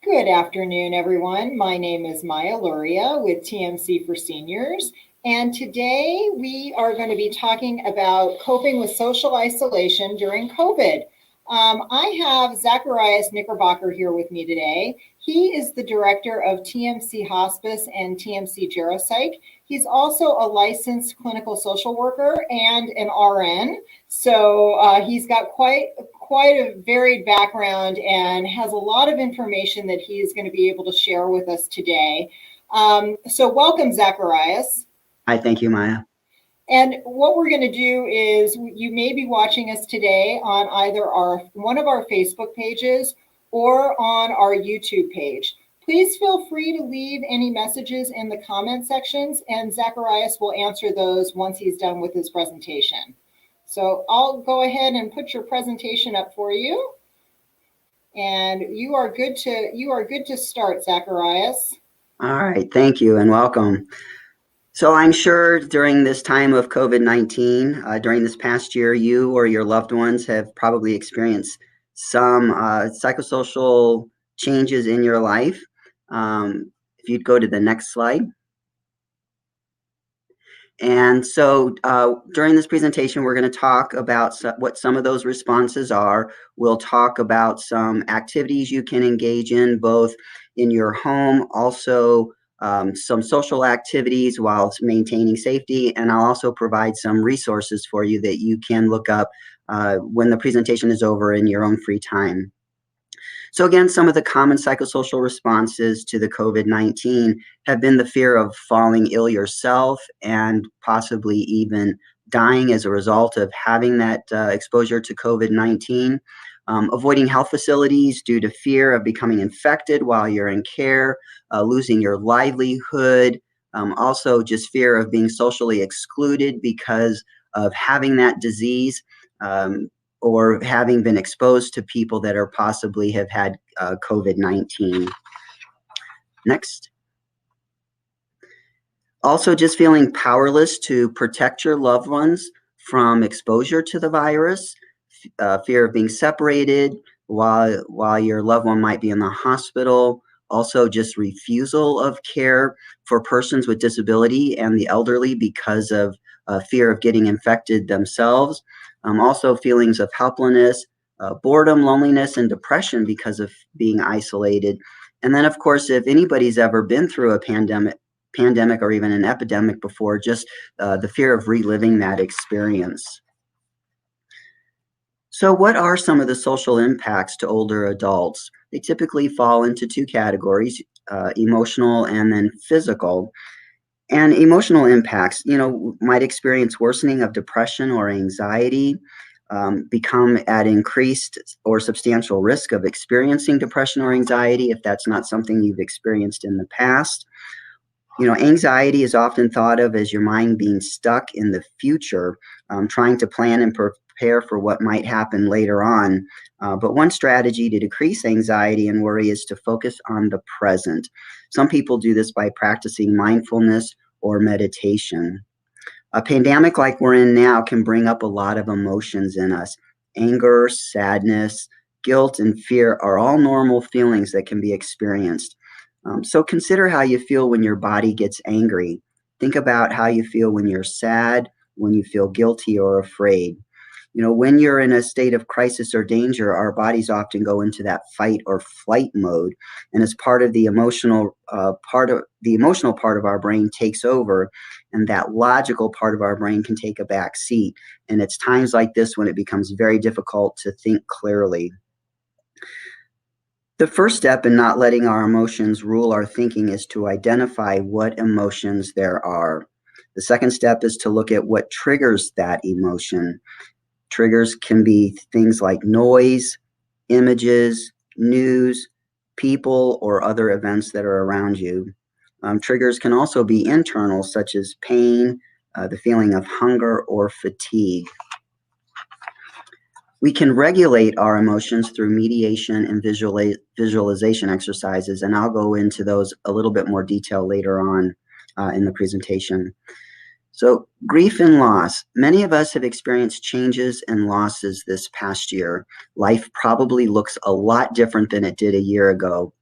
Good afternoon, everyone. My name is Maya Luria with TMC for Seniors, and today we are going to be talking about coping with social isolation during COVID. I have Zacharias Knickerbocker here with me today. He is the director of TMC Hospice and TMC Geropsych. He's also a licensed clinical social worker and an RN. So he's got quite a varied background and has a lot of information that he is going to be able to share with us today. So welcome, Zacharias. Hi, thank you, Maya. And what we're going to do is you may be watching us today on either one of our Facebook pages or on our YouTube page. Please feel free to leave any messages in the comment sections, and Zacharias will answer those once he's done with his presentation. So I'll go ahead and put your presentation up for you. And you are good to start, Zacharias. All right, thank you and welcome. So I'm sure during this time of COVID-19, during this past year, you or your loved ones have probably experienced some psychosocial changes in your life. If you'd go to the next slide. And so during this presentation, we're going to talk about what some of those responses are. We'll talk about some activities you can engage in, both in your home, also some social activities while maintaining safety. And I'll also provide some resources for you that you can look up when the presentation is over in your own free time. So again, some of the common psychosocial responses to the COVID-19 have been the fear of falling ill yourself and possibly even dying as a result of having that exposure to COVID-19, avoiding health facilities due to fear of becoming infected while you're in care, losing your livelihood, also just fear of being socially excluded because of having that disease, or having been exposed to people that are possibly have had COVID-19. Next. Also just feeling powerless to protect your loved ones from exposure to the virus, fear of being separated while your loved one might be in the hospital, also just refusal of care for persons with disability and the elderly because of fear of getting infected themselves. Also feelings of helplessness, boredom, loneliness, and depression because of being isolated. And then, of course, if anybody's ever been through a pandemic or even an epidemic before, just the fear of reliving that experience. So what are some of the social impacts to older adults? They typically fall into two categories, emotional and then physical. And emotional impacts, might experience worsening of depression or anxiety, become at increased or substantial risk of experiencing depression or anxiety if that's not something you've experienced in the past. Anxiety is often thought of as your mind being stuck in the future, trying to plan and prepare for what might happen later on. But one strategy to decrease anxiety and worry is to focus on the present. Some people do this by practicing mindfulness or meditation. A pandemic like we're in now can bring up a lot of emotions in us. Anger, sadness, guilt, and fear are all normal feelings that can be experienced. So consider how you feel when your body gets angry. Think about how you feel when you're sad, when you feel guilty or afraid. When you're in a state of crisis or danger, our bodies often go into that fight or flight mode. And as part of the emotional part of our brain takes over, and that logical part of our brain can take a back seat. And it's times like this when it becomes very difficult to think clearly. The first step in not letting our emotions rule our thinking is to identify what emotions there are. The second step is to look at what triggers that emotion. Triggers can be things like noise, images, news, people, or other events that are around you. Triggers can also be internal, such as pain, the feeling of hunger, or fatigue. We can regulate our emotions through mediation and visualization exercises, and I'll go into those a little bit more detail later on in the presentation. So grief and loss. Many of us have experienced changes and losses this past year. Life probably looks a lot different than it did a year ago.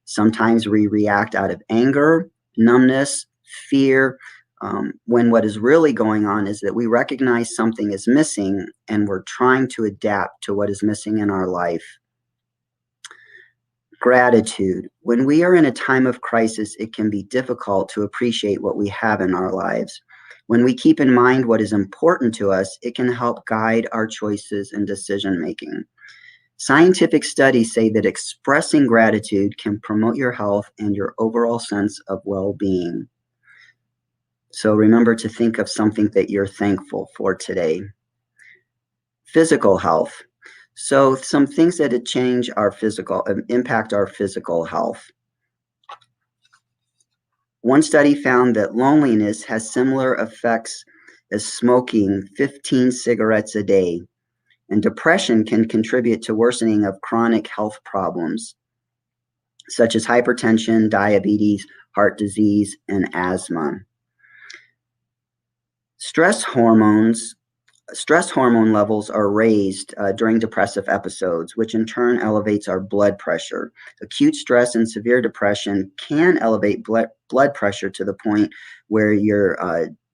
Sometimes we react out of anger, numbness, fear, when what is really going on is that we recognize something is missing and we're trying to adapt to what is missing in our life. Gratitude. When we are in a time of crisis, it can be difficult to appreciate what we have in our lives. When we keep in mind what is important to us, it can help guide our choices and decision making. Scientific studies say that expressing gratitude can promote your health and your overall sense of well-being. So remember to think of something that you're thankful for today. Physical health. So some things that impact our physical health. One study found that loneliness has similar effects as smoking 15 cigarettes a day, and depression can contribute to worsening of chronic health problems, such as hypertension, diabetes, heart disease, and asthma. Stress hormone levels are raised during depressive episodes, which in turn elevates our blood pressure. Acute stress and severe depression can elevate blood pressure to the point where your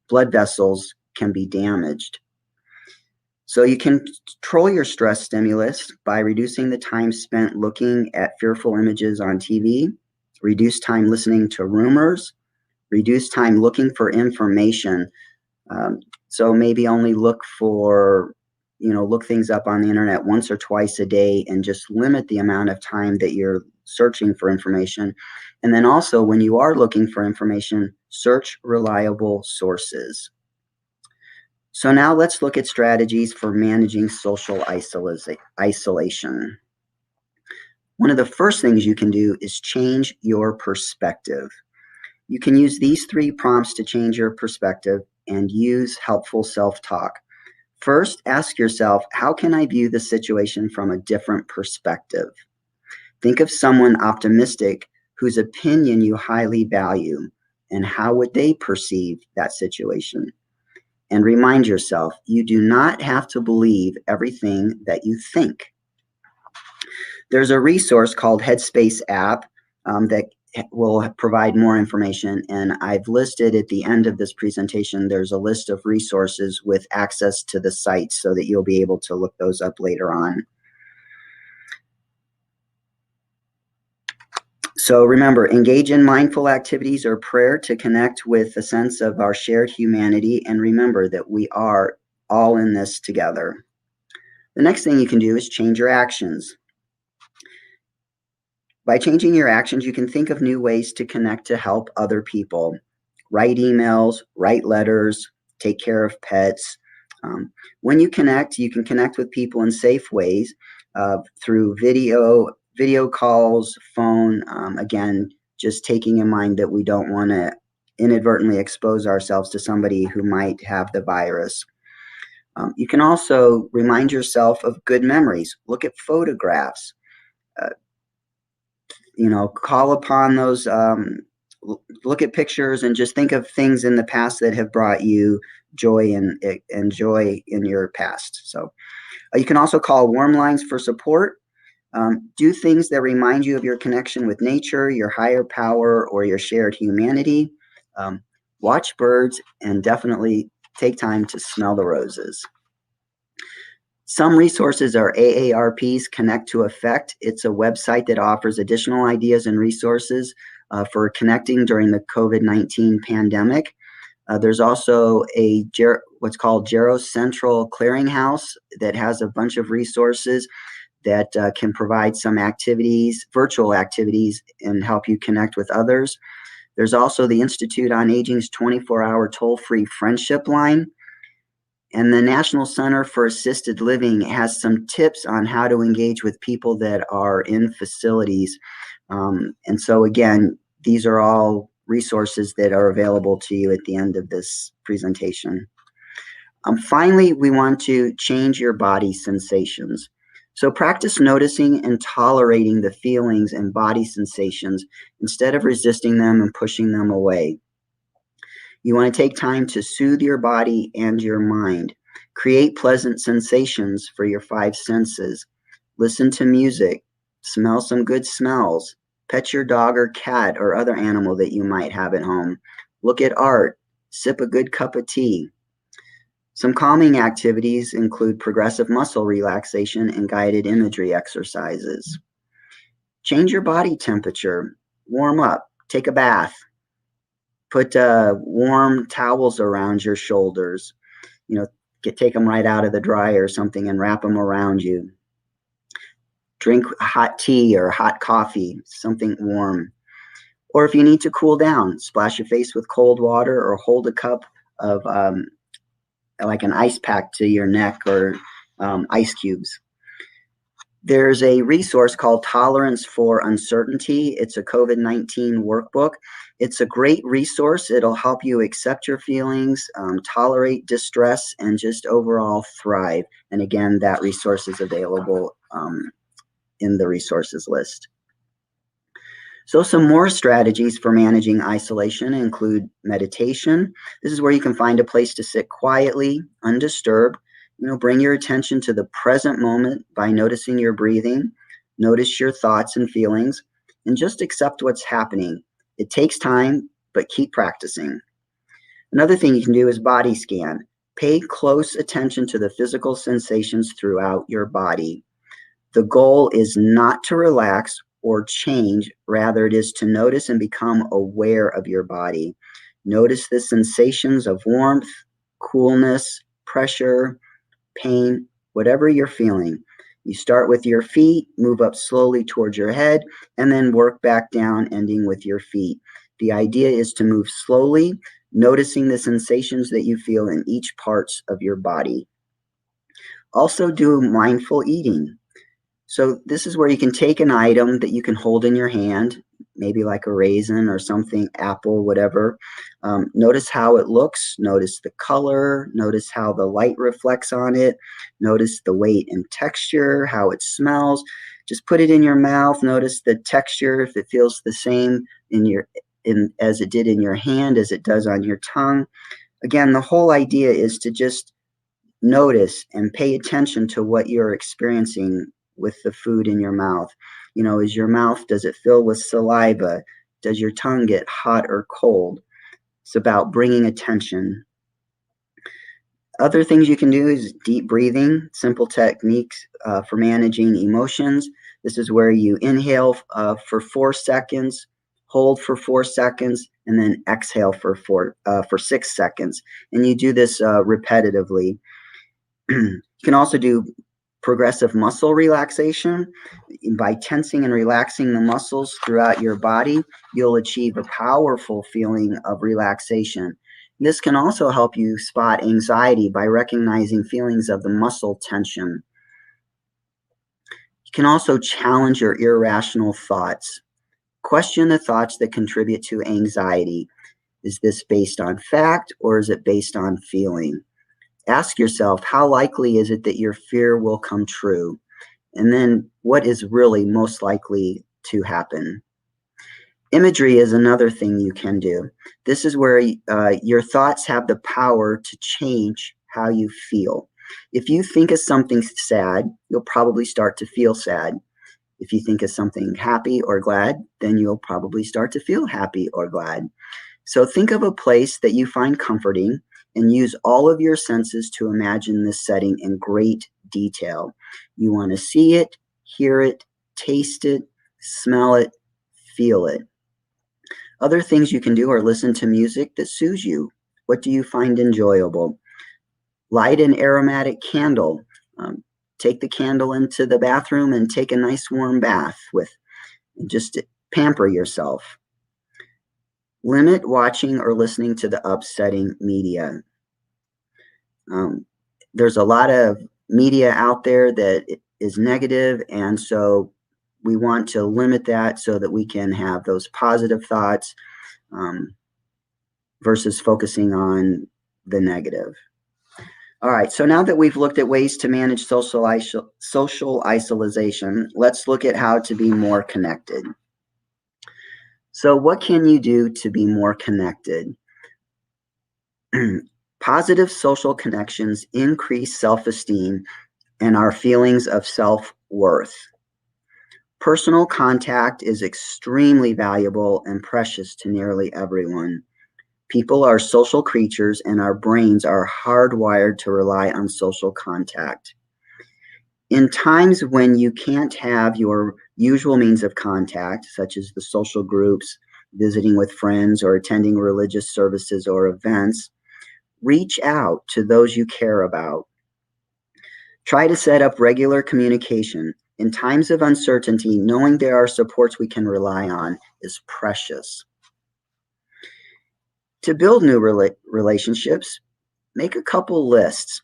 blood vessels can be damaged. So you can control your stress stimulus by reducing the time spent looking at fearful images on TV, reduce time listening to rumors, reduce time looking for information. So maybe only look things up on the internet once or twice a day and just limit the amount of time that you're searching for information. And then also when you are looking for information, search reliable sources. So now let's look at strategies for managing social isolation. One of the first things you can do is change your perspective. You can use these 3 prompts to change your perspective and use helpful self-talk. First, ask yourself, how can I view the situation from a different perspective? Think of someone optimistic whose opinion you highly value, and how would they perceive that situation? And remind yourself, you do not have to believe everything that you think. There's a resource called Headspace app that will provide more information, and I've listed at the end of this presentation, there's a list of resources with access to the site so that you'll be able to look those up later on. So remember, engage in mindful activities or prayer to connect with a sense of our shared humanity, and remember that we are all in this together. The next thing you can do is change your actions. By changing your actions, you can think of new ways to connect to help other people. Write emails, write letters, take care of pets. When you can connect with people in safe ways through video calls, phone. Again, just taking in mind that we don't want to inadvertently expose ourselves to somebody who might have the virus. You can also remind yourself of good memories. Look at photographs. Call upon those, look at pictures and just think of things in the past that have brought you joy and joy in your past. So you can also call warm lines for support. Do things that remind you of your connection with nature, your higher power, or your shared humanity. Watch birds and definitely take time to smell the roses. Some resources are AARP's Connect to Effect. It's a website that offers additional ideas and resources for connecting during the COVID-19 pandemic. There's also what's called Gero Central Clearinghouse that has a bunch of resources that can provide some virtual activities, and help you connect with others. There's also the Institute on Aging's 24-hour toll-free friendship line. And the National Center for Assisted Living has some tips on how to engage with people that are in facilities. And so again, these are all resources that are available to you at the end of this presentation. Finally, we want to change your body sensations. So practice noticing and tolerating the feelings and body sensations instead of resisting them and pushing them away. You want to take time to soothe your body and your mind. Create pleasant sensations for your 5 senses. Listen to music. Smell some good smells. Pet your dog or cat or other animal that you might have at home. Look at art. Sip a good cup of tea. Some calming activities include progressive muscle relaxation and guided imagery exercises. Change your body temperature. Warm up. Take a bath. Put warm towels around your shoulders. Take them right out of the dryer or something and wrap them around you. Drink hot tea or hot coffee, something warm. Or if you need to cool down, splash your face with cold water or hold a cup of like an ice pack to your neck or ice cubes. There's a resource called Tolerance for Uncertainty. It's a COVID-19 workbook. It's a great resource. It'll help you accept your feelings, tolerate distress, and just overall thrive. And again, that resource is available in the resources list. So some more strategies for managing isolation include meditation. This is where you can find a place to sit quietly, undisturbed. Bring your attention to the present moment by noticing your breathing. Notice your thoughts and feelings, and just accept what's happening. It takes time, but keep practicing. Another thing you can do is body scan. Pay close attention to the physical sensations throughout your body. The goal is not to relax or change, rather it is to notice and become aware of your body. Notice the sensations of warmth, coolness, pressure, pain, whatever you're feeling. You start with your feet, move up slowly towards your head, and then work back down, ending with your feet. The idea is to move slowly, noticing the sensations that you feel in each parts of your body. Also do mindful eating. So this is where you can take an item that you can hold in your hand, maybe like a raisin or something, apple, whatever. Notice how it looks. Notice the color. Notice how the light reflects on it. Notice the weight and texture, how it smells. Just put it in your mouth. Notice the texture, if it feels the same as it did in your hand, as it does on your tongue. Again, the whole idea is to just notice and pay attention to what you're experiencing with the food in your mouth. Is your mouth, does it fill with saliva? Does your tongue get hot or cold? It's about bringing attention. Other things you can do is deep breathing, simple techniques for managing emotions. This is where you inhale for 4 seconds, hold for 4 seconds, and then exhale for 6 seconds. And you do this repetitively. You can also do progressive muscle relaxation. By tensing and relaxing the muscles throughout your body, you'll achieve a powerful feeling of relaxation. This can also help you spot anxiety by recognizing feelings of the muscle tension. You can also challenge your irrational thoughts. Question the thoughts that contribute to anxiety. Is this based on fact or is it based on feeling? Ask yourself, how likely is it that your fear will come true? And then what is really most likely to happen? Imagery is another thing you can do. This is where your thoughts have the power to change how you feel. If you think of something sad, you'll probably start to feel sad. If you think of something happy or glad, then you'll probably start to feel happy or glad. So think of a place that you find comforting and use all of your senses to imagine this setting in great detail. You want to see it, hear it, taste it, smell it, feel it. Other things you can do are listen to music that soothes you. What do you find enjoyable? Light an aromatic candle. Take the candle into the bathroom and take a nice warm bath with. Just pamper yourself. Limit watching or listening to the upsetting media. There's a lot of media out there that is negative, and so we want to limit that so that we can have those positive thoughts versus focusing on the negative. All right, so now that we've looked at ways to manage social isolation, let's look at how to be more connected. So what can you do to be more connected? Positive social connections increase self-esteem and our feelings of self-worth. Personal contact is extremely valuable and precious to nearly everyone. People are social creatures, and our brains are hardwired to rely on social contact. In times when you can't have your usual means of contact, such as the social groups, visiting with friends, or attending religious services or events, reach out to those you care about. Try to set up regular communication. In times of uncertainty, knowing there are supports we can rely on is precious. To build new relationships, make a couple lists.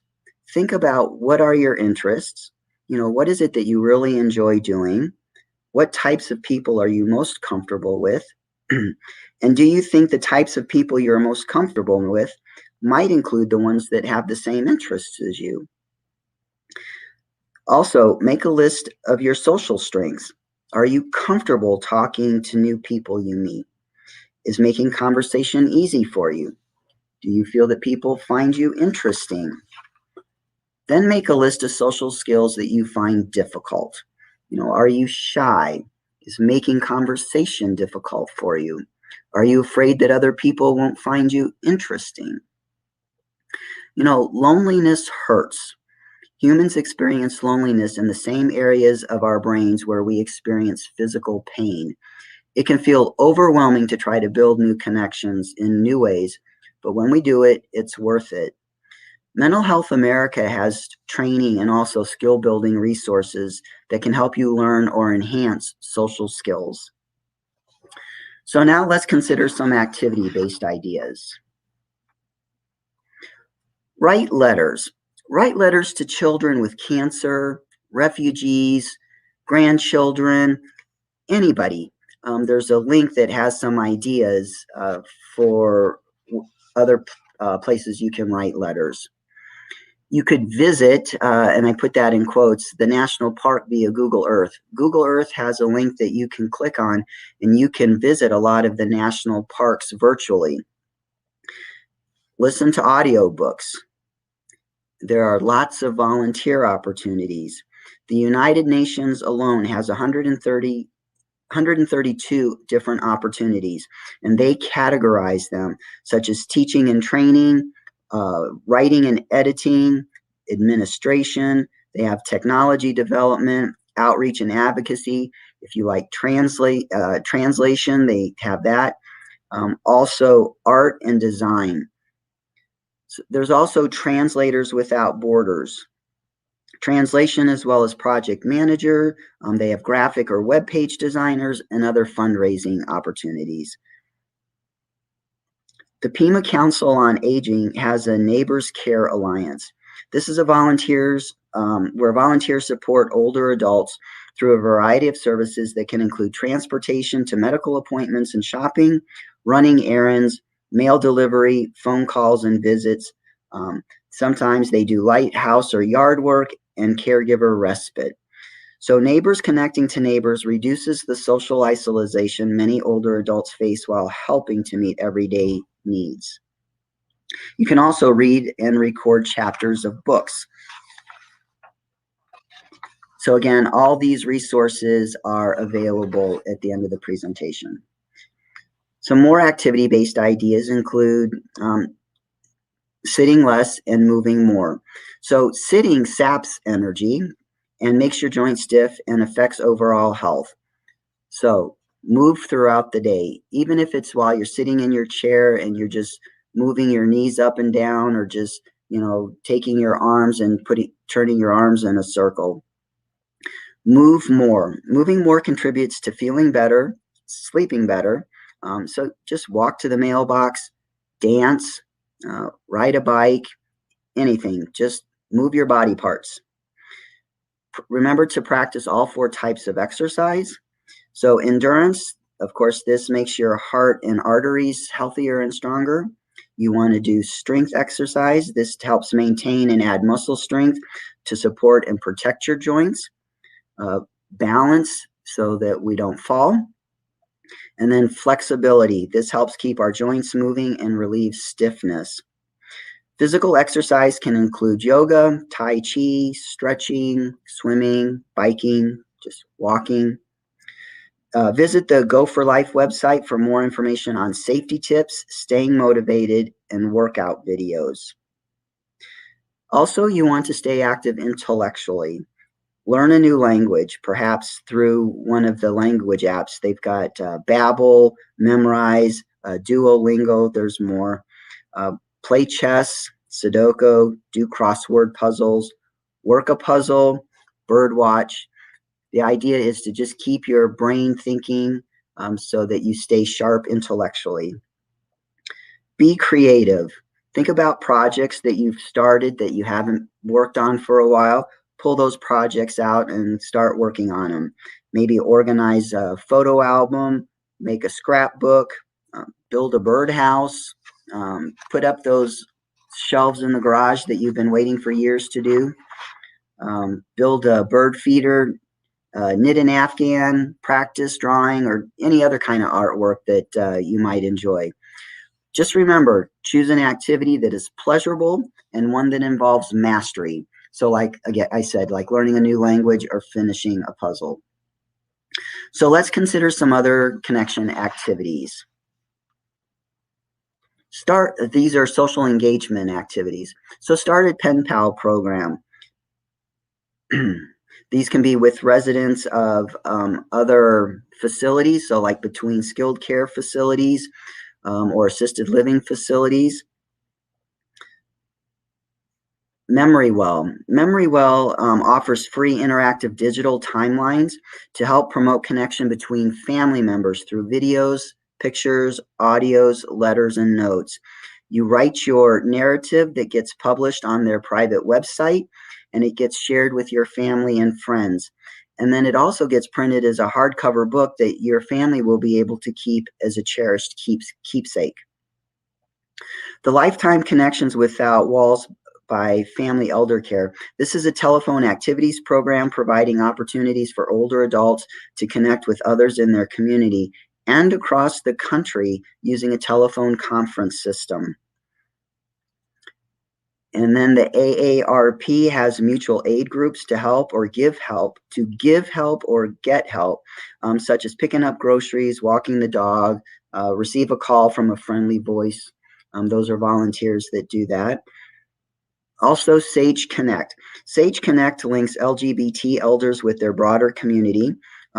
Think about what are your interests? What is it that you really enjoy doing? What types of people are you most comfortable with? And do you think the types of people you're most comfortable with might include the ones that have the same interests as you? Also, make a list of your social strengths. Are you comfortable talking to new people you meet? Is making conversation easy for you? Do you feel that people find you interesting? Then make a list of social skills that you find difficult. Are you shy? Is making conversation difficult for you? Are you afraid that other people won't find you interesting? Loneliness hurts. Humans experience loneliness in the same areas of our brains where we experience physical pain. It can feel overwhelming to try to build new connections in new ways, but when we do it, it's worth it. Mental Health America has training and also skill building resources that can help you learn or enhance social skills. So now let's consider some activity-based ideas. Write letters. Write letters to children with cancer, refugees, grandchildren, anybody. There's a link that has some ideas for other places you can write letters. You could visit, and I put that in quotes, the national park via Google Earth. Google Earth has a link that you can click on, and you can visit a lot of the national parks virtually. Listen to audiobooks. There are lots of volunteer opportunities. The United Nations alone has 132 different opportunities, and they categorize them, such as teaching and training, writing and editing, administration. They have technology development, outreach and advocacy. If you like translation, they have that. Also art and design. So there's also Translators Without Borders. Translation as well as project manager. They have graphic or web page designers and other fundraising opportunities. The Pima Council on Aging has a Neighbors Care Alliance. This is where volunteers support older adults through a variety of services that can include transportation to medical appointments and shopping, running errands, mail delivery, phone calls and visits. Sometimes they do light house or yard work and caregiver respite. So neighbors connecting to neighbors reduces the social isolation many older adults face while helping to meet everyday needs. You can also read and record chapters of books. So again, all these resources are available at the end of the presentation. Some more activity-based ideas include sitting less and moving more. So sitting saps energy and makes your joints stiff and affects overall health. So move throughout the day, even if it's while you're sitting in your chair and you're just moving your knees up and down, or just, taking your arms and turning your arms in a circle. Move more. Moving more contributes to feeling better, sleeping better. So just walk to the mailbox, dance, ride a bike, anything. Just move your body parts. Remember to practice all 4 types of exercise. So endurance, of course, this makes your heart and arteries healthier and stronger. You want to do strength exercise. This helps maintain and add muscle strength to support and protect your joints. Balance, so that we don't fall. And then flexibility. This helps keep our joints moving and relieve stiffness. Physical exercise can include yoga, tai chi, stretching, swimming, biking, just walking. Visit the Go for Life website for more information on safety tips, staying motivated, and workout videos. Also, you want to stay active intellectually. Learn a new language, perhaps through one of the language apps. They've got Babbel, Memrise, Duolingo, there's more. Play chess, Sudoku, do crossword puzzles, work a puzzle, birdwatch. The idea is to just keep your brain thinking so that you stay sharp intellectually. Be creative. Think about projects that you've started that you haven't worked on for a while. Pull those projects out and start working on them. Maybe organize a photo album, make a scrapbook, build a birdhouse, put up those shelves in the garage that you've been waiting for years to do. Build a bird feeder, knit an afghan, practice drawing, or any other kind of artwork that you might enjoy. Just remember, choose an activity that is pleasurable and one that involves mastery. So like again, I said, like learning a new language or finishing a puzzle. So let's consider some other connection activities. These are social engagement activities. So start a pen pal program. These can be with residents of other facilities, so like between skilled care facilities or assisted living facilities. MemoryWell. MemoryWell offers free interactive digital timelines to help promote connection between family members through videos, pictures, audios, letters, and notes. You write your narrative that gets published on their private website, and it gets shared with your family and friends. And then it also gets printed as a hardcover book that your family will be able to keep as a cherished keepsake. The Lifetime Connections Without Walls by Family Elder Care. This is a telephone activities program providing opportunities for older adults to connect with others in their community and across the country using a telephone conference system. And then the AARP has mutual aid groups to help or give help, or get help, such as picking up groceries, walking the dog, receive a call from a friendly voice. Those are volunteers that do that. Also, Sage Connect. Sage Connect links LGBT elders with their broader community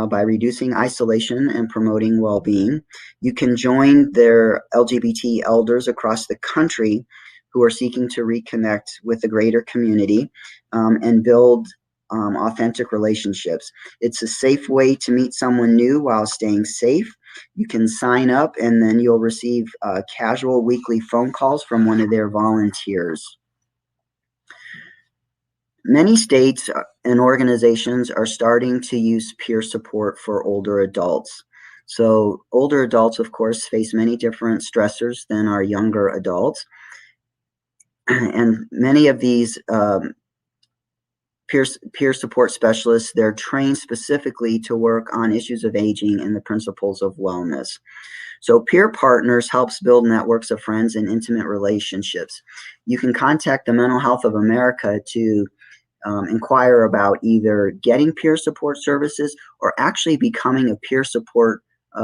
by reducing isolation and promoting well-being. You can join their LGBT elders across the country who are seeking to reconnect with the greater community and build authentic relationships. It's a safe way to meet someone new while staying safe. You can sign up and then you'll receive casual weekly phone calls from one of their volunteers. Many states and organizations are starting to use peer support for older adults. So older adults, of course, face many different stressors than our younger adults. And many of these peer support specialists, they're trained specifically to work on issues of aging and the principles of wellness. So peer partners helps build networks of friends and intimate relationships. You can contact the Mental Health of America to inquire about either getting peer support services or actually becoming a peer support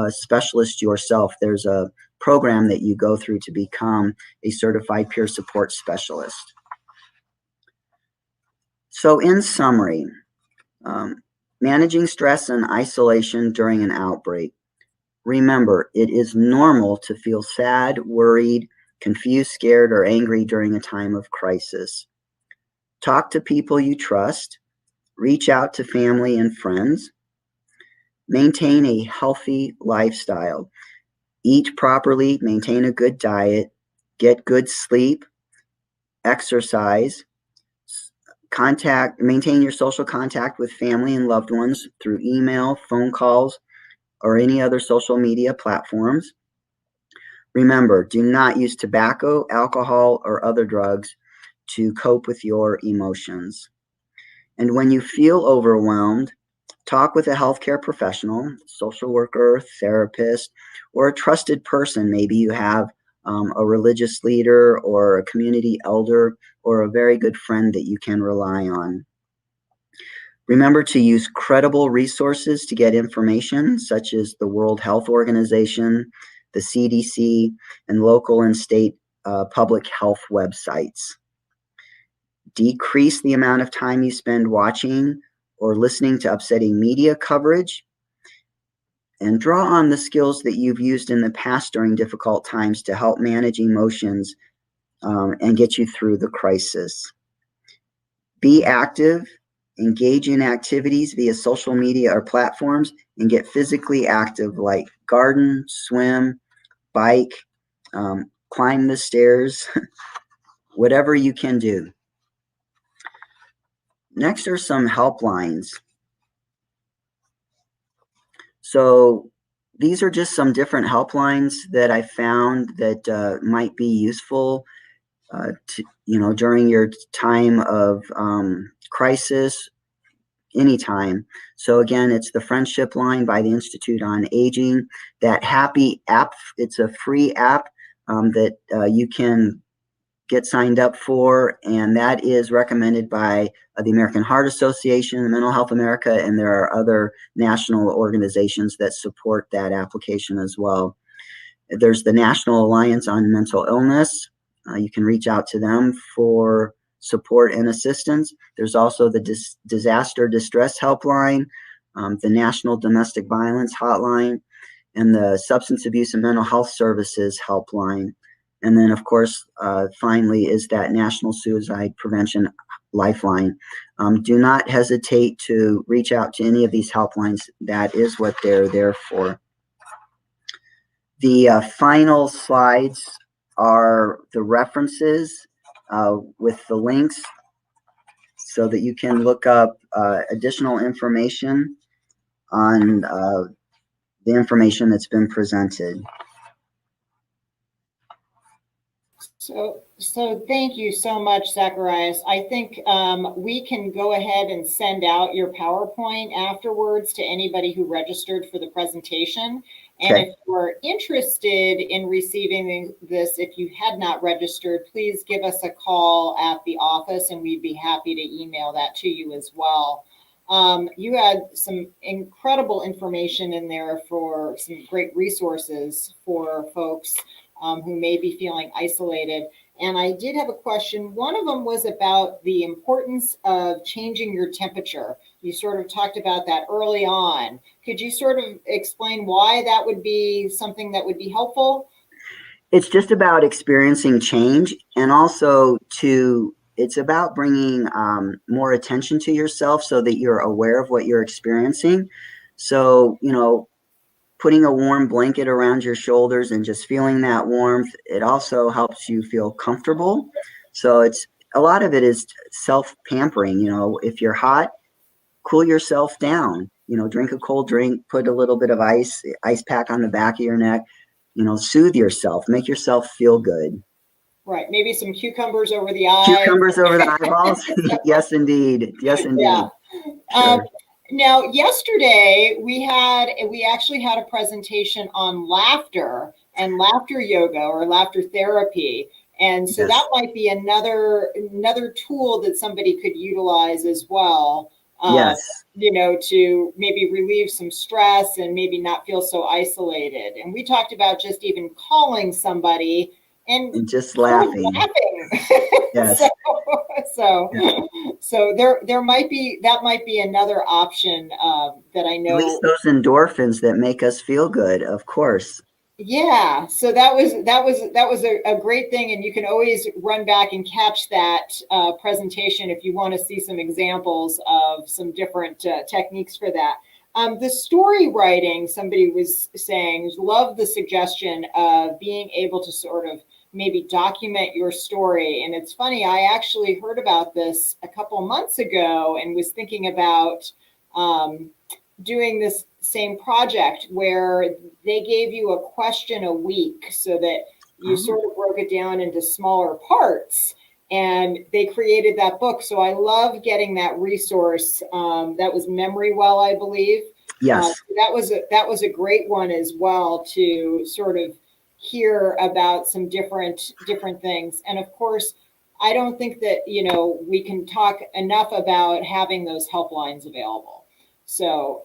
specialist yourself. There's a program that you go through to become a certified peer support specialist. So in summary, managing stress and isolation during an outbreak. Remember, it is normal to feel sad, worried, confused, scared, or angry during a time of crisis. Talk to people you trust. Reach out to family and friends. Maintain a healthy lifestyle. Eat properly, maintain a good diet, get good sleep, exercise, maintain your social contact with family and loved ones through email, phone calls, or any other social media platforms. Remember, do not use tobacco, alcohol, or other drugs to cope with your emotions. And when you feel overwhelmed, talk with a healthcare professional, social worker, therapist, or a trusted person. Maybe you have a religious leader or a community elder or a very good friend that you can rely on. Remember to use credible resources to get information, such as the World Health Organization, the CDC, and local and state public health websites. Decrease the amount of time you spend watching or listening to upsetting media coverage, and draw on the skills that you've used in the past during difficult times to help manage emotions and get you through the crisis. Be active, engage in activities via social media or platforms, and get physically active, like garden, swim, bike, climb the stairs, whatever you can do. Next are some helplines. So these are just some different helplines that I found that might be useful during your time of crisis, anytime. So again, it's the Friendship Line by the Institute on Aging. That Happy app, it's a free app that you can get signed up for, and that is recommended by the American Heart Association, the Mental Health America, and there are other national organizations that support that application as well. There's the National Alliance on Mental Illness. You can reach out to them for support and assistance. There's also the Disaster Distress Helpline, the National Domestic Violence Hotline, and the Substance Abuse and Mental Health Services Helpline. And then, of course, finally is that National Suicide Prevention Lifeline. Do not hesitate to reach out to any of these helplines. That is what they're there for. The final slides are the references with the links so that you can look up additional information on the information that's been presented. So thank you so much, Zacharias. I think we can go ahead and send out your PowerPoint afterwards to anybody who registered for the presentation. And if you're interested in receiving this, if you had not registered, please give us a call at the office and we'd be happy to email that to you as well. You had some incredible information in there for some great resources for folks who may be feeling isolated. And I did have a question. One of them was about the importance of changing your temperature. You sort of talked about that early on. Could you sort of explain why that would be something that would be helpful? It's just about experiencing change, and also it's about bringing more attention to yourself so that you're aware of what you're experiencing. So, putting a warm blanket around your shoulders and just feeling that warmth, it also helps you feel comfortable. So a lot of it is self-pampering. If you're hot, cool yourself down. Drink a cold drink, put a little bit of ice pack on the back of your neck. Soothe yourself, make yourself feel good. Right, maybe some cucumbers over the eyes. Cucumbers over the eyeballs. Yes, indeed. Yes, indeed. Yeah. Sure. Now, yesterday we actually had a presentation on laughter and laughter yoga or laughter therapy. And so that might be another tool that somebody could utilize as well. Yes. To maybe relieve some stress and maybe not feel so isolated. And we talked about just even calling somebody and just laughing. Yes. So there might be another option that I know. At least those endorphins that make us feel good, of course. Yeah. So that was a great thing, and you can always run back and catch that presentation if you want to see some examples of some different techniques for that. The story writing, somebody was saying, love the suggestion of being able to sort of maybe document your story. And it's funny, I actually heard about this a couple months ago and was thinking about doing this same project where they gave you a question a week so that you sort of broke it down into smaller parts, and they created that book. So I love getting that resource. That was MemoryWell, I believe. Yes. That was a great one as well to sort of hear about some different things. And of course, I don't think that, we can talk enough about having those helplines available. So,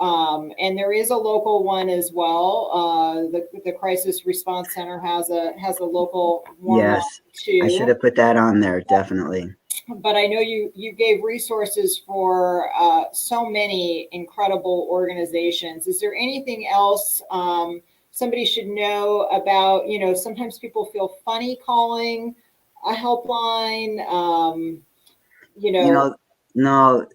and there is a local one as well. The Crisis Response Center has a local one Yes, I should too. have put that on there, definitely. But I know you gave resources for so many incredible organizations. Is there anything else somebody should know about? Sometimes people feel funny calling a helpline. You You know, know, no,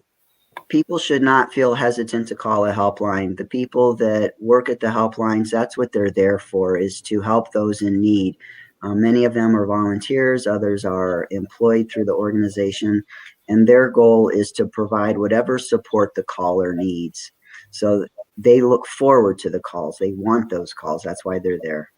people should not feel hesitant to call a helpline. The people that work at the helplines, that's what they're there for, is to help those in need. Many of them are volunteers, others are employed through the organization, and their goal is to provide whatever support the caller needs. So they look forward to the calls. They want those calls. That's why they're there.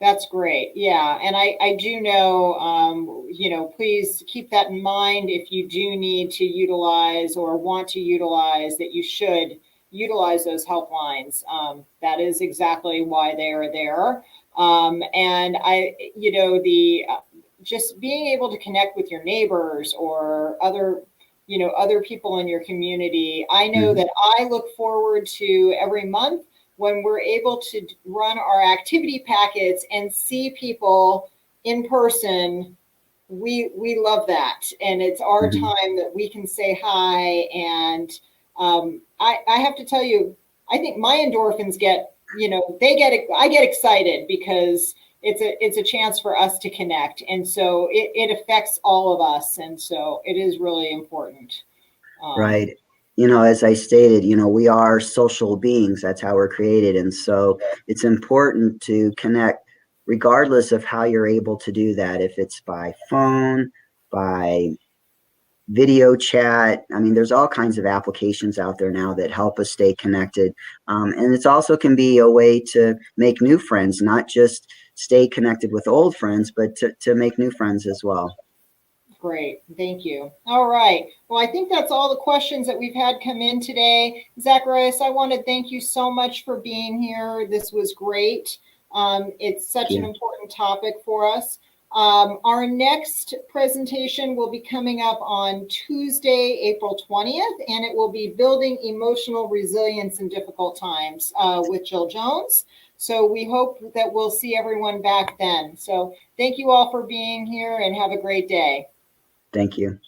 that's great. Yeah. And I do know, please keep that in mind if you do need to utilize or want to utilize that you should utilize those helplines. That is exactly why they are there. And the just being able to connect with your neighbors or other people in your community. I know Mhm. that I look forward to every month when we're able to run our activity packets and see people in person. We love that, and it's our Mhm. time that we can say hi. And I have to tell you, I think my endorphins get, I get excited because it's a chance for us to connect, and so it affects all of us, and so it is really important. um, Right. As I stated, we are social beings. That's how we're created. And so it's important to connect regardless of how you're able to do that. If it's by phone, by video chat. I mean, there's all kinds of applications out there now that help us stay connected. And it's also can be a way to make new friends, not just stay connected with old friends, but to make new friends as well. Great, thank you. All right. Well, I think that's all the questions that we've had come in today. Zacharias, I want to thank you so much for being here. This was great. It's Thank such an you. important topic for us. Our next presentation will be coming up on Tuesday, April 20th, and it will be Building Emotional Resilience in Difficult Times with Jill Jones. So we hope that we'll see everyone back then. So thank you all for being here and have a great day. Thank you.